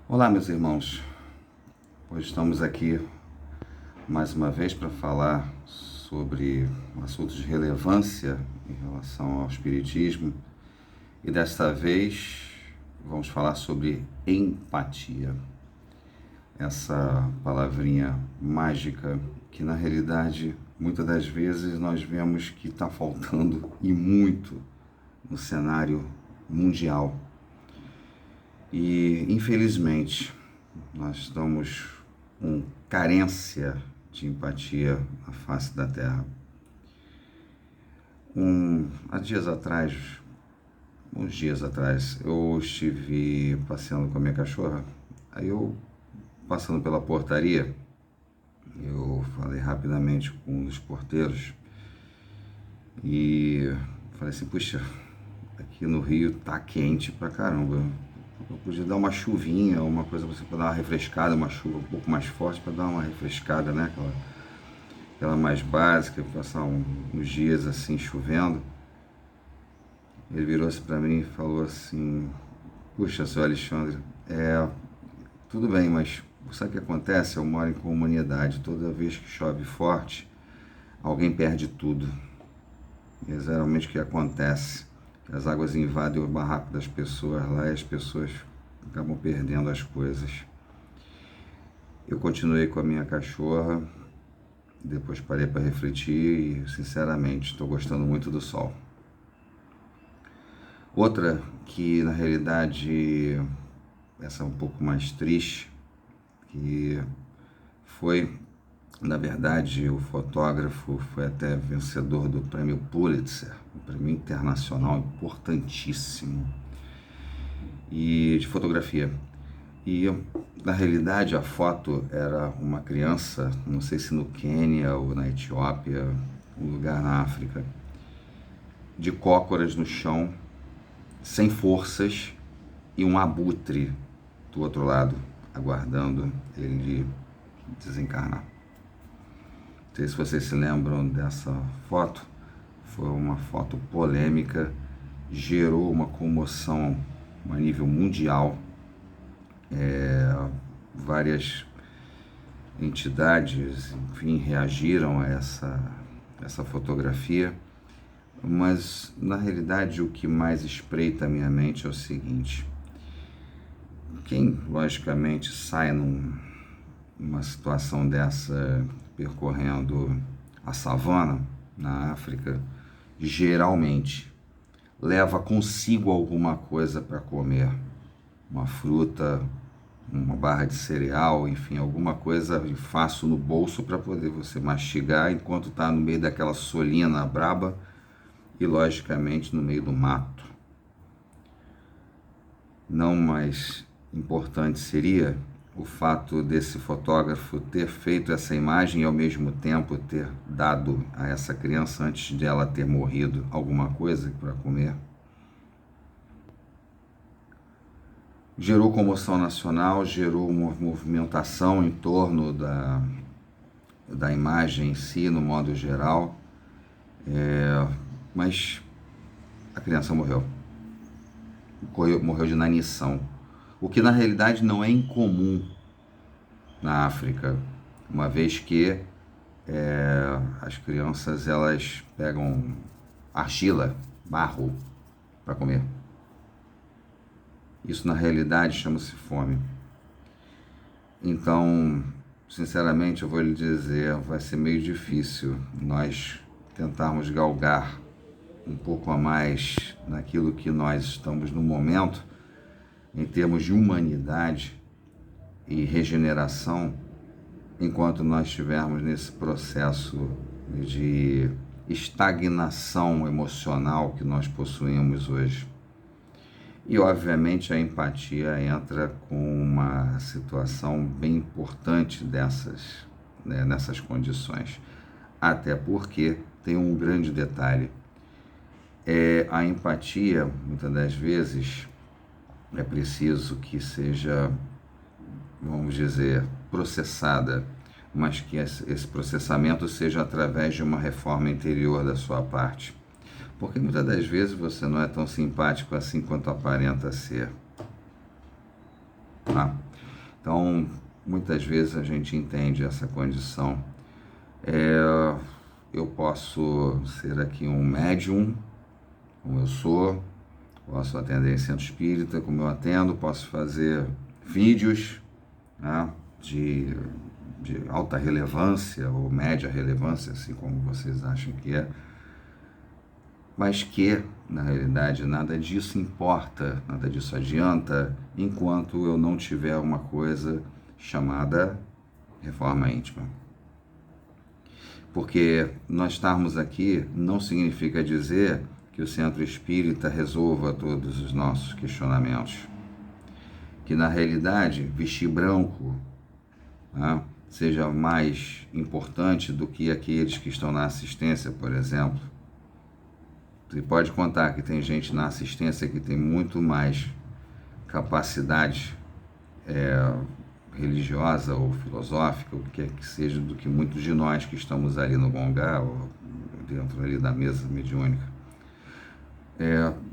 Olá, meus irmãos. Hoje estamos aqui mais uma vez para falar sobre assuntos de relevância em relação ao Espiritismo e desta vez vamos falar sobre empatia. Essa palavrinha mágica que na realidade muitas das vezes nós vemos que está faltando e muito no cenário mundial. E, infelizmente, nós estamos com carência de empatia na face da Terra. Uns dias atrás, eu estive passeando com a minha cachorra. Aí eu, passando pela portaria, eu falei rapidamente com um dos porteiros e falei assim, puxa, aqui no Rio tá quente pra caramba. Eu podia dar uma chuvinha, uma coisa para dar uma refrescada, uma chuva um pouco mais forte para dar uma refrescada, né? Aquela mais básica, passar uns dias assim chovendo. Ele virou-se para mim e falou assim, puxa, seu Alexandre, tudo bem, mas sabe o que acontece? Eu moro em comunidade, toda vez que chove forte, alguém perde tudo. E é geralmente o que acontece? As águas invadem o barraco das pessoas lá e as pessoas acabam perdendo as coisas. Eu continuei com a minha cachorra, depois parei para refletir e, sinceramente, estou gostando muito do sol. Outra que, na realidade, essa é um pouco mais triste, que foi, na verdade, o fotógrafo foi até vencedor do prêmio Pulitzer, um prêmio internacional importantíssimo e de fotografia. E na realidade a foto era uma criança, não sei se no Quênia ou na Etiópia, um lugar na África, de cócoras no chão, sem forças e um abutre do outro lado, aguardando ele desencarnar. Não sei se vocês se lembram dessa foto, foi uma foto polêmica, gerou uma comoção a nível mundial. Várias entidades, enfim, reagiram a essa fotografia, mas na realidade o que mais espreita a minha mente é o seguinte: quem logicamente sai numa situação dessa, percorrendo a savana na África, geralmente leva consigo alguma coisa para comer, uma fruta, uma barra de cereal, enfim, alguma coisa fácil no bolso para poder você mastigar enquanto está no meio daquela solina braba e, logicamente, no meio do mato. Não mais importante seria o fato desse fotógrafo ter feito essa imagem e, ao mesmo tempo, ter dado a essa criança, antes de ela ter morrido, alguma coisa para comer? Gerou comoção nacional, gerou uma movimentação em torno da imagem em si, no modo geral, mas a criança morreu de inanição, o que na realidade não é incomum na África, uma vez que as crianças elas pegam argila, barro para comer. Isso na realidade chama-se fome. Então, sinceramente, eu vou lhe dizer, vai ser meio difícil nós tentarmos galgar um pouco a mais naquilo que nós estamos no momento, em termos de humanidade e regeneração, enquanto nós estivermos nesse processo de estagnação emocional que nós possuímos hoje. E, obviamente, a empatia entra com uma situação bem importante nessas condições. Até porque tem um grande detalhe. A empatia, muitas das vezes, é preciso que seja, vamos dizer, processada, mas que esse processamento seja através de uma reforma interior da sua parte. Porque muitas das vezes você não é tão simpático assim quanto aparenta ser. Tá? Então, muitas vezes a gente entende essa condição. Eu posso ser aqui um médium, como eu sou, posso atender em centro espírita, como eu atendo, posso fazer vídeos, né, de alta relevância ou média relevância, assim como vocês acham que é, mas que, na realidade, nada disso importa, nada disso adianta, enquanto eu não tiver uma coisa chamada reforma íntima. Porque nós estarmos aqui não significa dizer que o centro espírita resolva todos os nossos questionamentos. Que, na realidade, vestir branco, né, seja mais importante do que aqueles que estão na assistência, por exemplo. Você pode contar que tem gente na assistência que tem muito mais capacidade religiosa ou filosófica, o que quer que seja, do que muitos de nós que estamos ali no Gongá ou dentro ali da mesa mediúnica.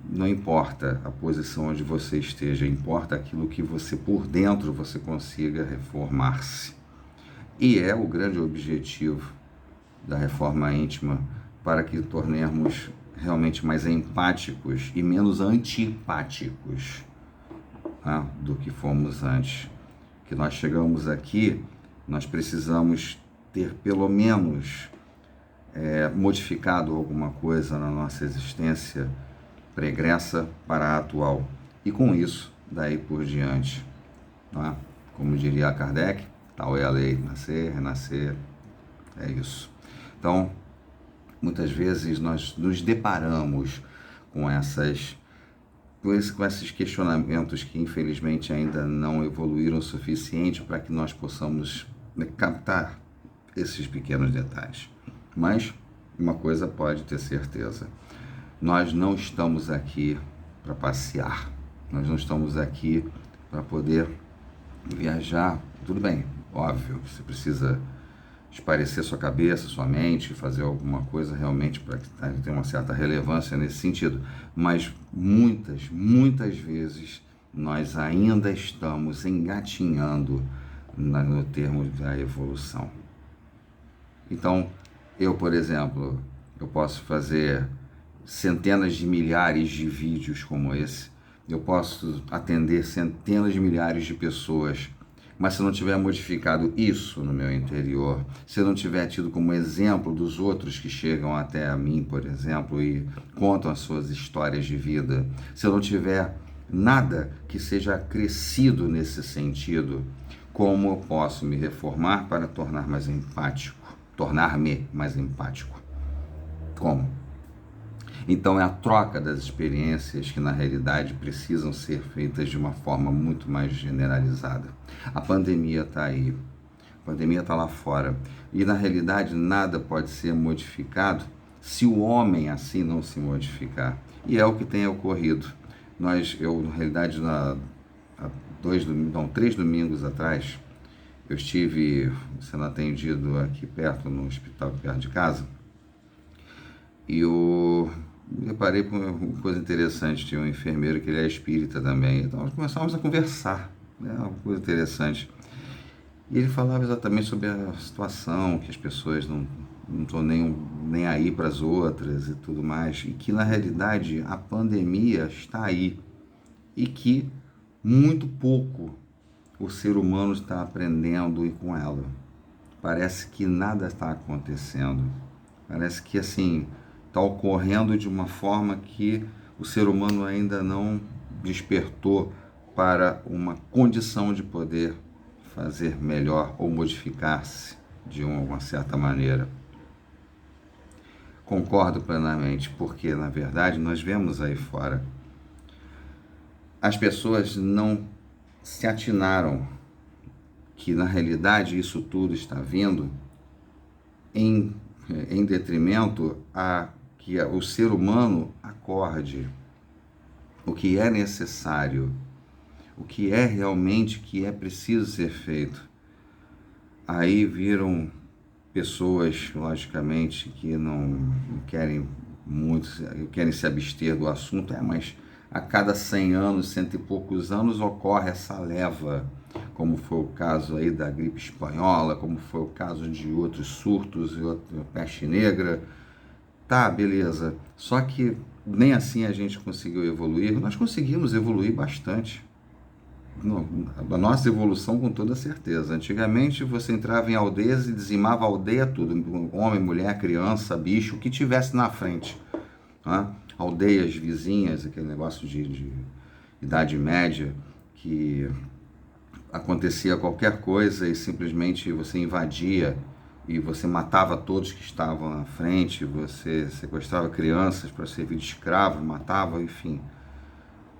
Não importa a posição onde você esteja, importa aquilo que você, por dentro, você consiga reformar-se. E é o grande objetivo da reforma íntima, para que tornemos realmente mais empáticos e menos antipáticos, né, do que fomos antes. Que nós chegamos aqui, nós precisamos ter pelo menos modificado alguma coisa na nossa existência pregressa para a atual. E com isso, daí por diante, né? Como diria Kardec, tal é a lei, nascer, renascer, é isso. Então, muitas vezes nós nos deparamos com esses questionamentos que infelizmente ainda não evoluíram o suficiente para que nós possamos captar esses pequenos detalhes. Mas uma coisa pode ter certeza: nós não estamos aqui para passear, nós não estamos aqui para poder viajar. Tudo bem, óbvio, você precisa esparecer sua cabeça, sua mente, fazer alguma coisa realmente para que tenha uma certa relevância nesse sentido. Mas muitas vezes nós ainda estamos engatinhando no termo da evolução. Então, eu, por exemplo, eu posso fazer centenas de milhares de vídeos como esse, eu posso atender centenas de milhares de pessoas, mas se eu não tiver modificado isso no meu interior, se eu não tiver tido como exemplo dos outros que chegam até a mim, por exemplo, e contam as suas histórias de vida, se eu não tiver nada que seja acrescido nesse sentido, como eu posso me reformar para tornar-me mais empático? Como? Então é a troca das experiências que na realidade precisam ser feitas de uma forma muito mais generalizada. A pandemia está aí, a pandemia está lá fora, e na realidade nada pode ser modificado se o homem assim não se modificar. E é o que tem ocorrido. Eu na realidade, há 3 domingos atrás, eu estive sendo atendido aqui perto, no hospital perto de casa, e eu reparei por uma coisa interessante. Tinha um enfermeiro que ele é espírita também, então nós começamos a conversar, né, uma coisa interessante. E ele falava exatamente sobre a situação, que as pessoas não estão nem aí para as outras e tudo mais, e que na realidade a pandemia está aí, e que muito pouco o ser humano está aprendendo com ela. Parece que nada está acontecendo, parece que assim está ocorrendo de uma forma que o ser humano ainda não despertou para uma condição de poder fazer melhor ou modificar-se de uma certa maneira. Concordo plenamente, porque na verdade nós vemos aí fora, as pessoas não se atinaram que na realidade isso tudo está vindo em detrimento a que o ser humano acorde o que é necessário, o que é realmente que é preciso ser feito. Aí viram pessoas, logicamente, que não querem muito, querem se abster do assunto, mas a cada 100 anos, 100 e poucos anos, ocorre essa leva, como foi o caso aí da gripe espanhola, como foi o caso de outros surtos e outra peste negra. Tá, beleza. Só que nem assim a gente conseguiu evoluir. Nós conseguimos evoluir bastante. A nossa evolução, com toda certeza. Antigamente você entrava em aldeias e dizimava a aldeia tudo, homem, mulher, criança, bicho, o que tivesse na frente, né? Aldeias vizinhas, aquele negócio de Idade Média, que acontecia qualquer coisa e simplesmente você invadia e você matava todos que estavam na frente, você sequestrava crianças para servir de escravo, matava, enfim,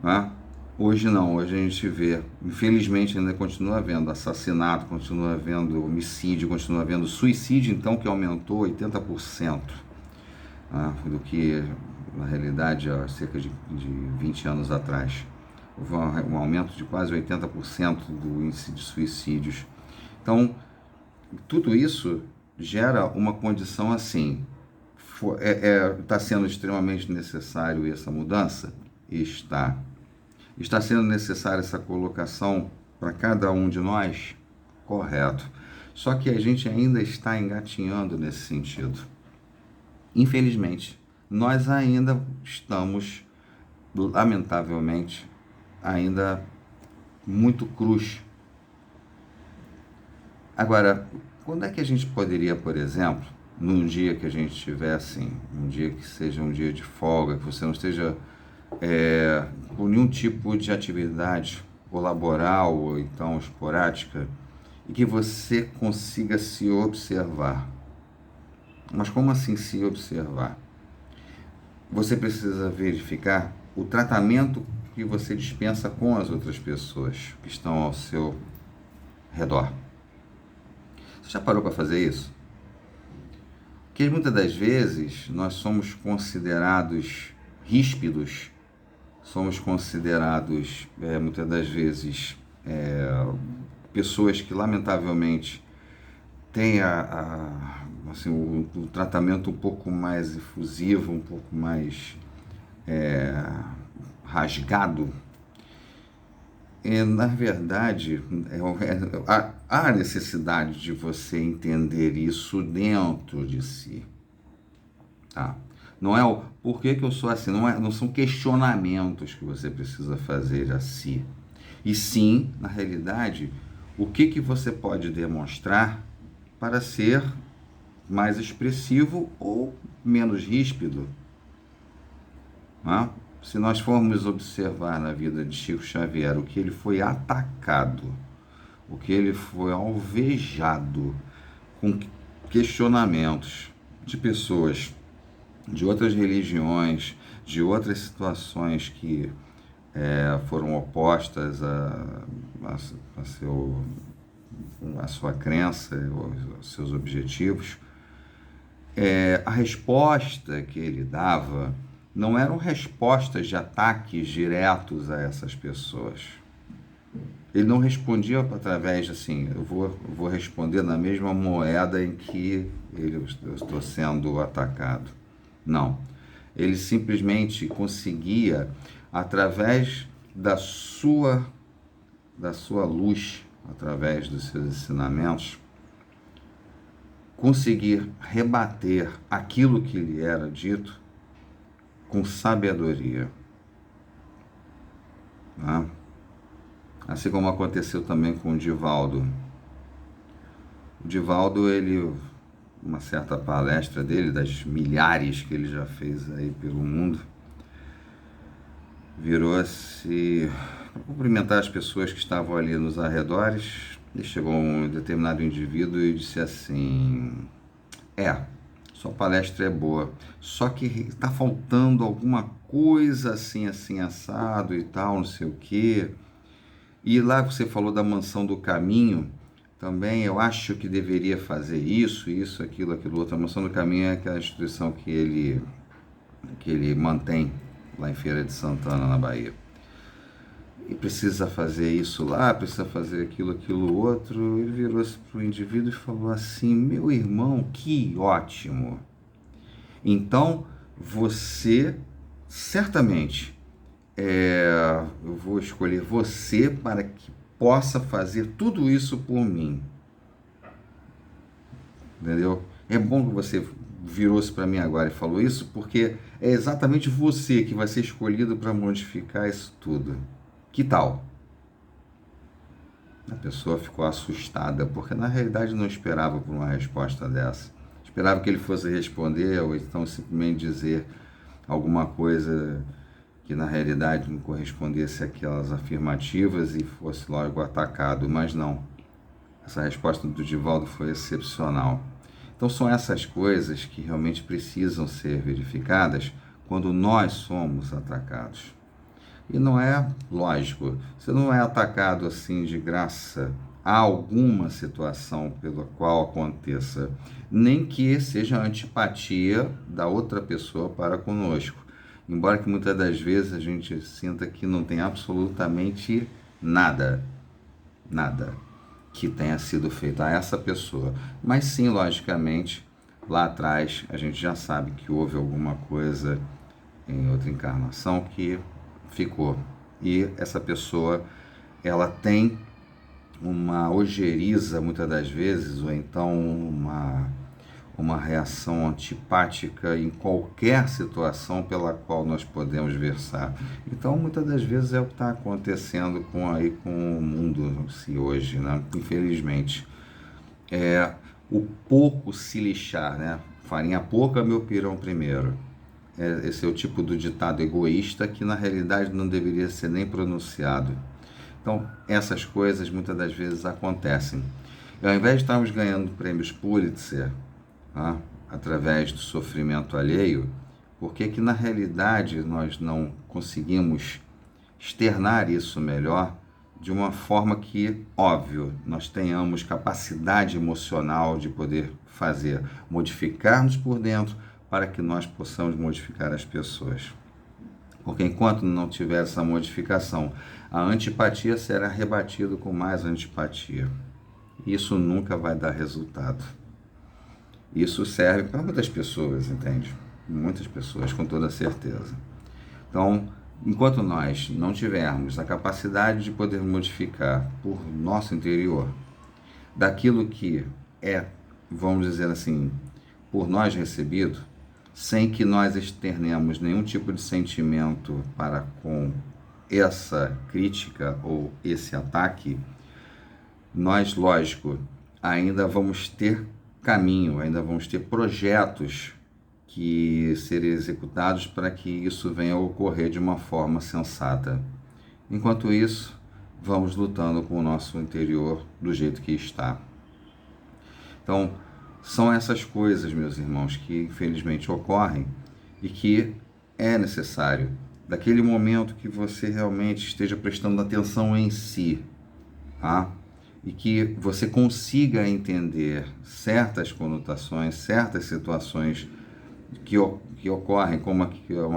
né? Hoje não, hoje a gente vê, infelizmente ainda continua havendo assassinato, continua havendo homicídio, continua havendo suicídio, então, que aumentou 80%, né, do que na realidade há cerca de 20 anos atrás. Houve um aumento de quase 80% do índice de suicídios. Então, tudo isso gera uma condição assim, está sendo extremamente necessário essa mudança? Está. Está sendo necessária essa colocação para cada um de nós? Correto. Só que a gente ainda está engatinhando nesse sentido. Infelizmente, nós ainda estamos, lamentavelmente, ainda muito crus. Agora, quando é que a gente poderia, por exemplo, num dia que a gente estiver assim, um dia que seja um dia de folga, que você não esteja por nenhum tipo de atividade ou laboral ou então esporádica, e que você consiga se observar. Mas como assim se observar? Você precisa verificar o tratamento que você dispensa com as outras pessoas que estão ao seu redor. Você já parou para fazer isso? Porque muitas das vezes nós somos considerados ríspidos, somos considerados, muitas das vezes, pessoas que, lamentavelmente, têm assim, o tratamento um pouco mais efusivo, um pouco mais rasgado. E, na verdade, há necessidade de você entender isso dentro de si. Tá? Não é o porquê que eu sou assim, não são questionamentos que você precisa fazer a si. E sim, na realidade, o que você pode demonstrar para ser mais expressivo ou menos ríspido. Né? Se nós formos observar na vida de Chico Xavier o que ele foi atacado, o que ele foi alvejado com questionamentos de pessoas de outras religiões, de outras situações que foram opostas a sua crença, aos seus objetivos, a resposta que ele dava não eram respostas de ataques diretos a essas pessoas. Ele não respondia através assim, eu vou responder na mesma moeda em que eu estou sendo atacado. Não. Ele simplesmente conseguia, através da sua luz, através dos seus ensinamentos, conseguir rebater aquilo que lhe era dito com sabedoria. Né? Assim como aconteceu também com o Divaldo. O Divaldo, uma certa palestra dele, das milhares que ele já fez aí pelo mundo, virou-se para cumprimentar as pessoas que estavam ali nos arredores, e chegou um determinado indivíduo e disse assim: sua palestra é boa, só que está faltando alguma coisa assim, assim, assado e tal, não sei o quê. E lá você falou da Mansão do Caminho, também eu acho que deveria fazer isso, aquilo, outro. A Mansão do Caminho é aquela instituição que ele mantém lá em Feira de Santana, na Bahia. E precisa fazer isso lá, precisa fazer aquilo, outro. Ele virou-se para o indivíduo e falou assim: meu irmão, que ótimo! Então, você, certamente, eu vou escolher você para que possa fazer tudo isso por mim. Entendeu? É bom que você virou-se para mim agora e falou isso, porque é exatamente você que vai ser escolhido para modificar isso tudo. Que tal? A pessoa ficou assustada, porque na realidade não esperava por uma resposta dessa. Esperava que ele fosse responder ou então simplesmente dizer alguma coisa que na realidade não correspondesse àquelas afirmativas e fosse logo atacado, mas não. Essa resposta do Divaldo foi excepcional. Então são essas coisas que realmente precisam ser verificadas quando nós somos atacados. E não é lógico, você não é atacado assim de graça a alguma situação pela qual aconteça, nem que seja a antipatia da outra pessoa para conosco. Embora que muitas das vezes a gente sinta que não tem absolutamente nada, nada que tenha sido feito a essa pessoa. Mas sim, logicamente, lá atrás a gente já sabe que houve alguma coisa em outra encarnação que ficou. E essa pessoa, ela tem uma ojeriza, muitas das vezes, ou então uma reação antipática em qualquer situação pela qual nós podemos versar. Então, muitas das vezes é o que está acontecendo com o mundo se hoje, né? Infelizmente. É o pouco se lixar, né? Farinha pouca, meu pirão primeiro. Esse é o tipo do ditado egoísta que na realidade não deveria ser nem pronunciado. Então, essas coisas muitas das vezes acontecem. E ao invés de estarmos ganhando prêmios Pulitzer, tá, através do sofrimento alheio, por que que na realidade nós não conseguimos externar isso melhor de uma forma que, óbvio, nós tenhamos capacidade emocional de poder fazer, modificar-nos por dentro para que nós possamos modificar as pessoas. Porque enquanto não tiver essa modificação, a antipatia será rebatida com mais antipatia. Isso nunca vai dar resultado. Isso serve para muitas pessoas, entende? Muitas pessoas, com toda certeza. Então, enquanto nós não tivermos a capacidade de poder modificar por nosso interior daquilo que é, vamos dizer assim, por nós recebido, sem que nós externemos nenhum tipo de sentimento para com essa crítica ou esse ataque, nós, lógico, ainda vamos ter caminho, ainda vamos ter projetos que serem executados para que isso venha a ocorrer de uma forma sensata. Enquanto isso, vamos lutando com o nosso interior do jeito que está. Então, são essas coisas, meus irmãos, que infelizmente ocorrem e que é necessário, daquele momento que você realmente esteja prestando atenção em si, tá? E que você consiga entender certas conotações, certas situações que ocorrem, como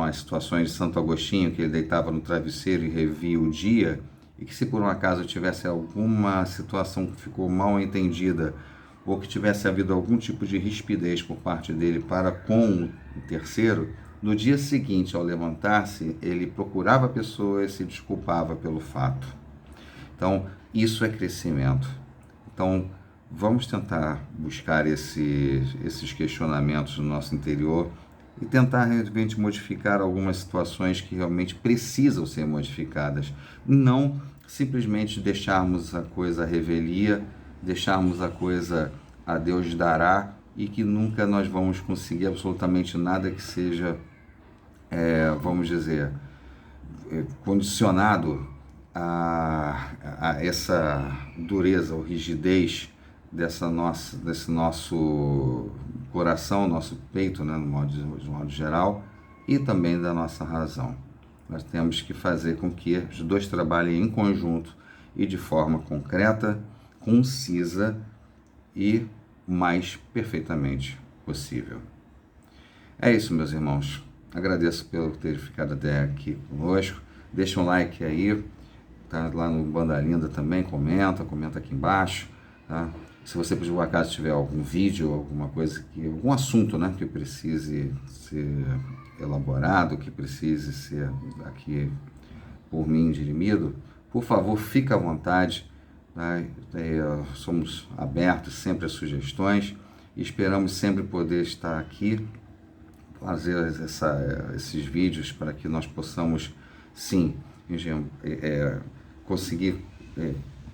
as situações de Santo Agostinho, que ele deitava no travesseiro e revia o dia, e que se por um acaso tivesse alguma situação que ficou mal entendida, ou que tivesse havido algum tipo de rispidez por parte dele para com o terceiro, no dia seguinte, ao levantar-se, ele procurava a pessoa e se desculpava pelo fato. Então, isso é crescimento. Então, vamos tentar buscar esses questionamentos no nosso interior e tentar realmente modificar algumas situações que realmente precisam ser modificadas. Não simplesmente deixarmos a coisa à revelia, deixarmos a coisa a Deus dará e que nunca nós vamos conseguir absolutamente nada que seja, vamos dizer, condicionado a essa dureza ou rigidez desse nosso coração, nosso peito, né, de modo geral, e também da nossa razão. Nós temos que fazer com que os dois trabalhem em conjunto e de forma concreta, concisa e mais perfeitamente possível. É isso, meus irmãos. Agradeço por ter ficado até aqui conosco. Deixa um like aí, tá lá no Banda Linda também, comenta aqui embaixo, tá? Se você por acaso tiver algum vídeo, alguma coisa algum assunto, né, que precise ser elaborado, que precise ser aqui por mim dirimido, por favor, fique à vontade, Tá? Somos abertos sempre a sugestões e esperamos sempre poder estar aqui, fazer esses vídeos para que nós possamos, sim, conseguir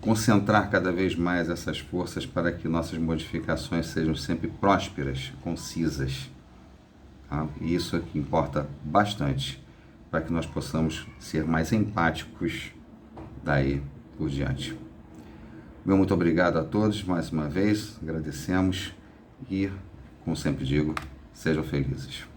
concentrar cada vez mais essas forças para que nossas modificações sejam sempre prósperas, concisas. Tá? E isso é que importa bastante, para que nós possamos ser mais empáticos daí por diante. Meu muito obrigado a todos, mais uma vez, agradecemos e, como sempre digo, sejam felizes.